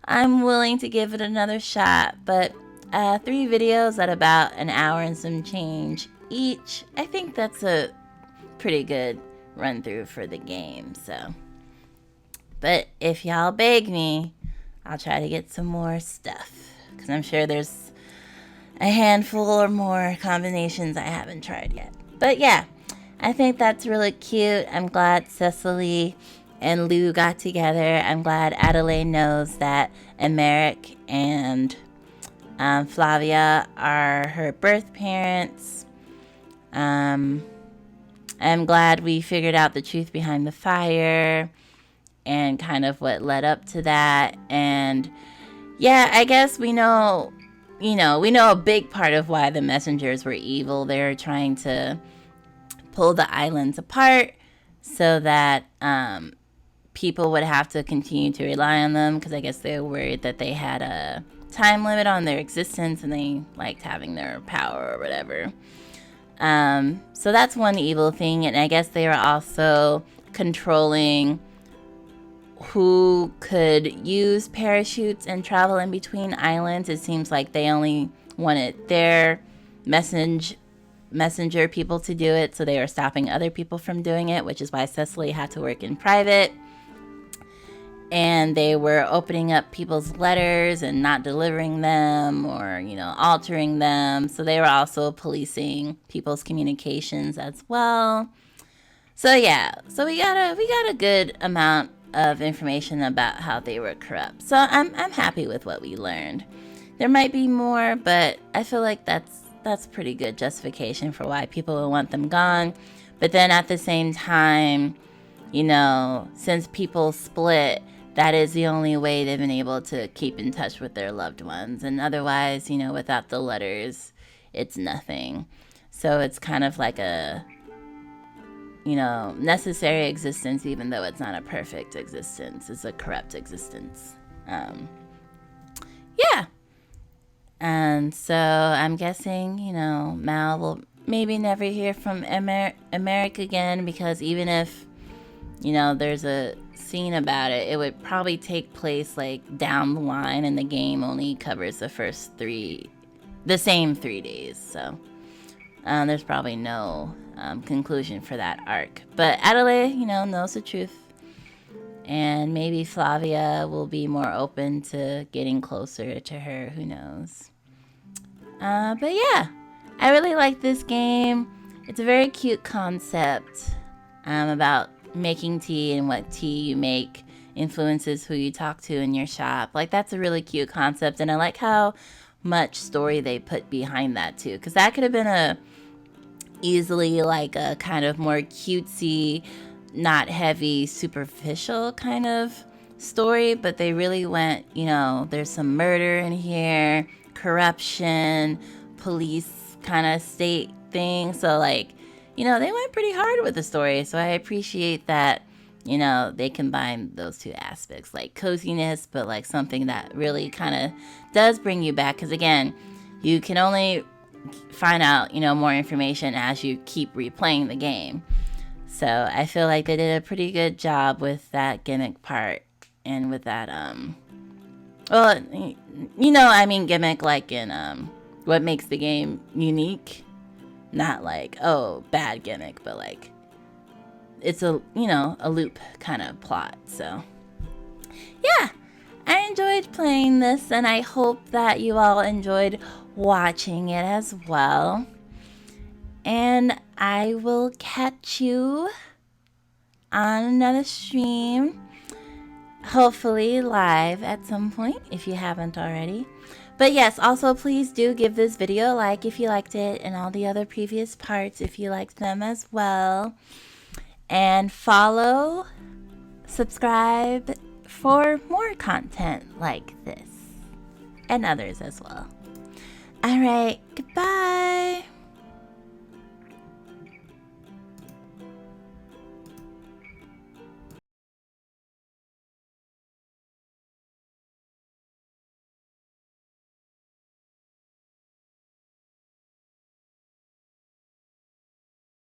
I'm willing to give it another shot. But 3 videos at about an hour and some change each, I think that's a pretty good run through for the game. So, but if y'all beg me, I'll try to get some more stuff, because I'm sure there's a handful or more combinations I haven't tried yet. But yeah, I think that's really cute. I'm glad Cecily and Lou got together. I'm glad Adelaide knows that Emeric and Flavia are her birth parents. I'm glad we figured out the truth behind the fire and kind of what led up to that. And yeah, I guess we know a big part of why the messengers were evil. They're trying to pull the islands apart so that people would have to continue to rely on them, because I guess they were worried that they had a time limit on their existence and they liked having their power or whatever. So that's one evil thing. And I guess they were also controlling who could use parachutes and travel in between islands. It seems like they only wanted their messenger people to do it, so they were stopping other people from doing it, which is why Cecily had to work in private. And they were opening up people's letters and not delivering them, or, you know, altering them. So they were also policing people's communications as well. So yeah, so we got a good amount of information about how they were corrupt. So I'm happy with what we learned. There might be more, but I feel like that's pretty good justification for why people would want them gone. But then at the same time, you know, since people split, that is the only way they've been able to keep in touch with their loved ones. And otherwise, you know, without the letters, it's nothing. So it's kind of like a, you know, necessary existence, even though it's not a perfect existence. It's a corrupt existence. Yeah. And so I'm guessing, you know, Mal will maybe never hear from America again, because even if, you know, there's a scene about it, it would probably take place like down the line, and the game only covers the same 3 days. So there's probably no conclusion for that arc. But Adelaide, you know, knows the truth. And maybe Flavia will be more open to getting closer to her. Who knows? But yeah, I really like this game. It's a very cute concept about making tea, and what tea you make influences who you talk to in your shop. Like, that's a really cute concept. And I like how much story they put behind that too. Because that could have been easily like a kind of more cutesy, not heavy, superficial kind of story, but they really went, you know, there's some murder in here, corruption, police kind of state thing. So like, you know, they went pretty hard with the story. So I appreciate that, you know, they combine those two aspects, like coziness, but like something that really kind of does bring you back. Because again, you can only find out, you know, more information as you keep replaying the game. So I feel like they did a pretty good job with that gimmick part, and with that, well, you know, I mean gimmick like in what makes the game unique. Not like, oh, bad gimmick, but like it's a, you know, a loop kind of plot. So yeah, I enjoyed playing this, and I hope that you all enjoyed watching it as well. And I will catch you on another stream, hopefully live at some point if you haven't already. But yes, also please do give this video a like if you liked it, and all the other previous parts if you liked them as well. And follow, subscribe for more content like this, and others as well. Alright, goodbye!